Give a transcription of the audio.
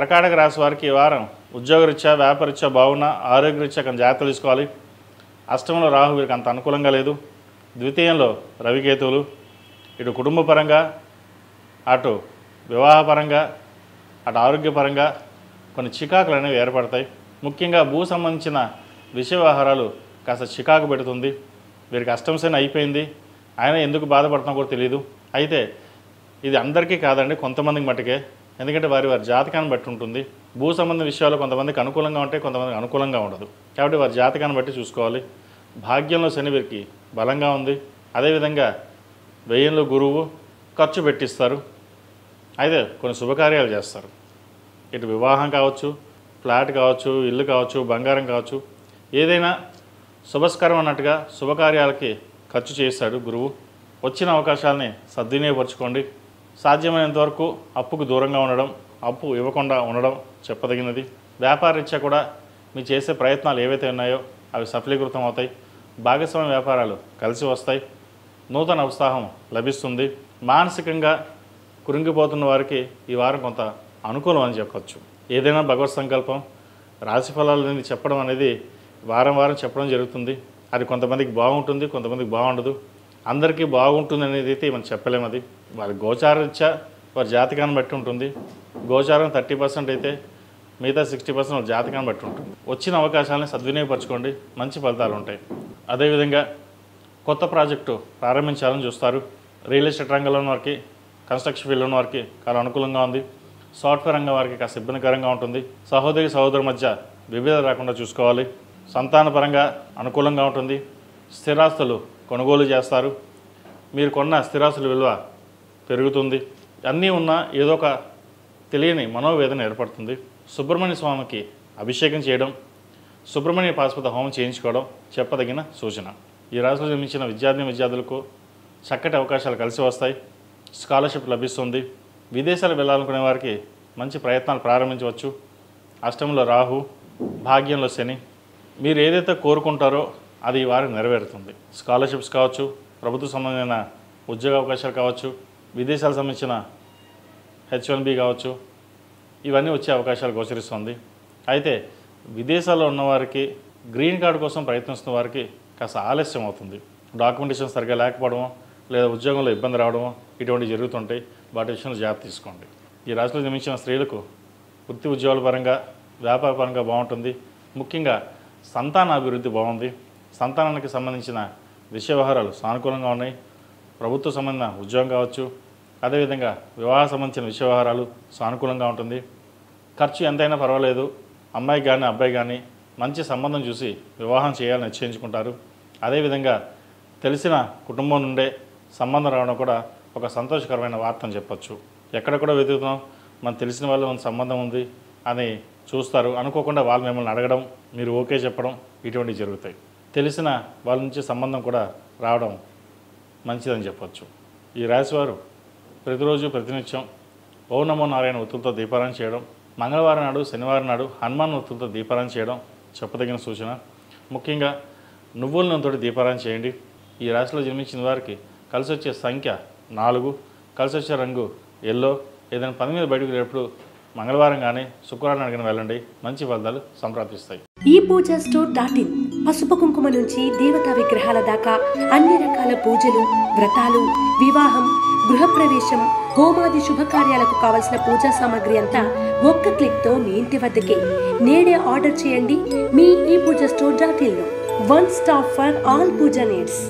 కర్కాటక రాశి వారికి ఈ వారం ఉద్యోగరీత్యా వ్యాపారరీత్యా బాగున్నా ఆరోగ్యరీత్యా కొంచెం జాగ్రత్తలు తీసుకోవాలి. అష్టమంలో రాహు వీరికి అంత అనుకూలంగా లేదు. ద్వితీయంలో రవికేతువులు. ఇటు కుటుంబపరంగా, అటు వివాహపరంగా, అటు ఆరోగ్యపరంగా కొన్ని చికాకులు అనేవి ఏర్పడతాయి. ముఖ్యంగా భూ సంబంధించిన విషయ వ్యవహారాలు కాస్త చికాకు పెడుతుంది. వీరికి అష్టంశని అయిపోయింది, ఆయన ఎందుకు బాధపడుతున్నా కూడా తెలియదు. అయితే ఇది అందరికీ కాదండి, కొంతమందికి మట్టుకే. ఎందుకంటే వారి జాతకాన్ని బట్టి ఉంటుంది. భూ సంబంధ విషయాలు కొంతమందికి అనుకూలంగా ఉంటాయి, కొంతమందికి అనుకూలంగా ఉండదు. కాబట్టి వారి జాతకాన్ని బట్టి చూసుకోవాలి. భాగ్యంలో శని వీరికి బలంగా ఉంది. అదేవిధంగా వ్యయంలో గురువు ఖర్చు పెట్టిస్తారు. అయితే కొన్ని శుభకార్యాలు చేస్తారు. ఇటు వివాహం కావచ్చు, ఫ్లాట్ కావచ్చు, ఇల్లు కావచ్చు, బంగారం కావచ్చు, ఏదైనా శుభస్కరం అన్నట్టుగా శుభకార్యాలకి ఖర్చు చేస్తాడు గురువు. వచ్చిన అవకాశాలని సద్వినియోగపరచుకోండి. సాధ్యమైనంత వరకు అప్పుకు దూరంగా ఉండడం, అప్పు ఇవ్వకుండా ఉండడం చెప్పదగినది. వ్యాపారరీత్యా కూడా మీరు చేసే ప్రయత్నాలు ఏవైతే ఉన్నాయో అవి సఫలీకృతం అవుతాయి. భాగస్వామ్య వ్యాపారాలు కలిసి వస్తాయి. నూతన ఉత్సాహం లభిస్తుంది. మానసికంగా కురింగిపోతున్న వారికి ఈ వారం కొంత అనుకూలం అని చెప్పచ్చు. ఏదైనా భగవత్ సంకల్పం రాశి ఫలాలు చెప్పడం అనేది వారం వారం చెప్పడం జరుగుతుంది. అది కొంతమందికి బాగుంటుంది, కొంతమందికి బాగుండదు. అందరికీ బాగుంటుంది అనేది అయితే మనం చెప్పలేము. అది వారి గోచారరీత్యా వారి జాతకాన్ని బట్టి ఉంటుంది. గోచారం 30% అయితే మిగతా 60% వారి జాతకాన్ని బట్టి ఉంటుంది. వచ్చిన అవకాశాలను సద్వినియోగపరచుకోండి, మంచి ఫలితాలు ఉంటాయి. అదేవిధంగా కొత్త ప్రాజెక్టు ప్రారంభించాలని చూస్తారు. రియల్ ఎస్టేట్ రంగంలో ఉన్న వారికి, కన్స్ట్రక్షన్ ఫీల్డ్లో ఉన్న వారికి చాలా అనుకూలంగా ఉంది. సాఫ్ట్వేర్ రంగం వారికి కాస్త ఇబ్బందికరంగా ఉంటుంది. సహోదరుల మధ్య విభేదాలు రాకుండా చూసుకోవాలి. సంతానపరంగా అనుకూలంగా ఉంటుంది. స్థిరాస్తులు కొనుగోలు చేస్తారు. మీరు కొన్న స్థిరాస్తుల విలువ పెరుగుతుంది. అన్నీ ఉన్నా ఏదో ఒక తెలియని మనోవేదన ఏర్పడుతుంది. సుబ్రహ్మణ్య స్వామికి అభిషేకం చేయడం, సుబ్రహ్మణ్య పాశుపత హోమం చేయించుకోవడం చెప్పదగిన సూచన. ఈ రాశిలో జన్మించిన విద్యార్థులకు చక్కటి అవకాశాలు కలిసి వస్తాయి. స్కాలర్షిప్ లభిస్తుంది. విదేశాలు వెళ్ళాలనుకునే వారికి మంచి ప్రయత్నాలు ప్రారంభించవచ్చు. అష్టమంలో రాహు, భాగ్యంలో శని. మీరు ఏదైతే కోరుకుంటారో అది ఈ వారికి నెరవేరుతుంది. స్కాలర్షిప్స్ కావచ్చు, ప్రభుత్వ సంబంధమైన ఉద్యోగ అవకాశాలు కావచ్చు, విదేశాలకు సంబంధించిన H1B కావచ్చు, ఇవన్నీ వచ్చే అవకాశాలు గోచరిస్తుంది. అయితే విదేశాల్లో ఉన్నవారికి గ్రీన్ కార్డు కోసం ప్రయత్నిస్తున్న వారికి కాస్త ఆలస్యం అవుతుంది. డాక్యుమెంటేషన్ సరిగ్గా లేకపోవడమో లేదా ఉద్యోగంలో ఇబ్బంది రావడమో ఇటువంటివి జరుగుతుంటాయి. వాటి విషయంలో జాగ్రత్త తీసుకోండి. ఈ రాశిలో జన్మించిన స్త్రీలకు వృత్తి ఉద్యోగాల పరంగా, వ్యాపార పరంగా బాగుంటుంది. ముఖ్యంగా సంతాన అభివృద్ధి బాగుంది. సంతానానికి సంబంధించిన విషయ వ్యవహారాలు సానుకూలంగా ఉన్నాయి. ప్రభుత్వ సంబంధించిన ఉద్యోగం కావచ్చు, అదేవిధంగా వివాహ సంబంధించిన విషయ వ్యవహారాలు సానుకూలంగా ఉంటుంది. ఖర్చు ఎంతైనా పర్వాలేదు. అమ్మాయికి కానీ అబ్బాయి కానీ మంచి సంబంధం చూసి వివాహం చేయాలని నిశ్చయించుకుంటారు. అదేవిధంగా తెలిసిన కుటుంబం నుండే సంబంధం రావడం కూడా ఒక సంతోషకరమైన వార్త అని చెప్పచ్చు. ఎక్కడ కూడా వెతుకుతున్నాం, మనకు తెలిసిన వాళ్ళు మన సంబంధం ఉంది అని చూస్తారు. అనుకోకుండా వాళ్ళు మిమ్మల్ని అడగడం, మీరు ఓకే చెప్పడం, ఇటువంటివి జరుగుతాయి. తెలిసిన వాళ్ళ నుంచి సంబంధం కూడా రావడం మంచిదని చెప్పచ్చు. ఈ రాశివారు ప్రతిరోజు ప్రతినిత్యం ఓం నమో నారాయణ ఒత్తులతో దీపారాయణ చేయడం, మంగళవారం నాడు, శనివారం నాడు హనుమాన్ ఒత్తులతో దీపారాయణ చేయడం చెప్పదగిన సూచన. ముఖ్యంగా నువ్వుల నూనెతోటి దీపారాయణ చేయండి. ఈ రాశిలో జన్మించిన వారికి కలిసి వచ్చే సంఖ్య 4, కలిసి వచ్చే రంగు ఎల్లో. ఏదైనా పని మీద బయటకు వెళ్ళేటప్పుడు మంగళవారం కానీ శుక్రవారం అడిగిన వెళ్ళండి, మంచి ఫలితాలు సంప్రాప్తిస్తాయి. ఈ పూజా స్టోర్ .in పసుపు కుంకుమ నుంచి దేవతా విగ్రహాల దాకా అన్ని రకాల పూజలు, వ్రతాలు, వివాహం, గృహప్రవేశం, హోమాది శుభకార్యాలకు కావలసిన పూజా సామాగ్రి అంతా ఒక్క క్లిక్తో మీ ఇంటి వద్దకే. నేడే ఆర్డర్ చేయండి మీ ఈ పూజా స్టోర్ .in లో. One stop for all Pooja needs.